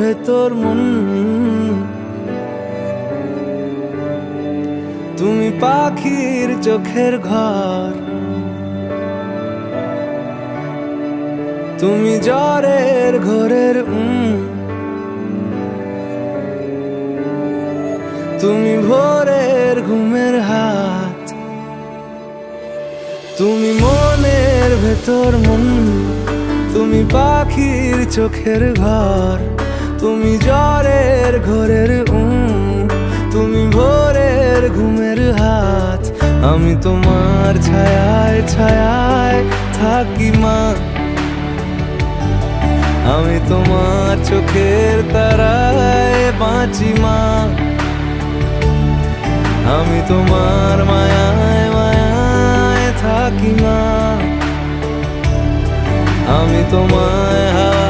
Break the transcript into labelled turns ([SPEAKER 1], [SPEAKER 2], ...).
[SPEAKER 1] ভেতর মন, তুমি পাখির চোখের ঘর, তুমি জ্বরের ঘোরের তুমি ভোরের ঘুমের হাত, তুমি মনের ভেতর মন, তুমি পাখির চোখের ঘর, তুমি জ্বরের ঘোরের তুমি ভোরের ঘুমের হাত। আমি তোমার ছায়ায় ছায়ায় থাকি মা, আমি তোমার চোখের তারায় বাঁচি মা, আমি তোমার মায়ায় মায়ায় থাকি মা, আমি তোমায় হাওয়া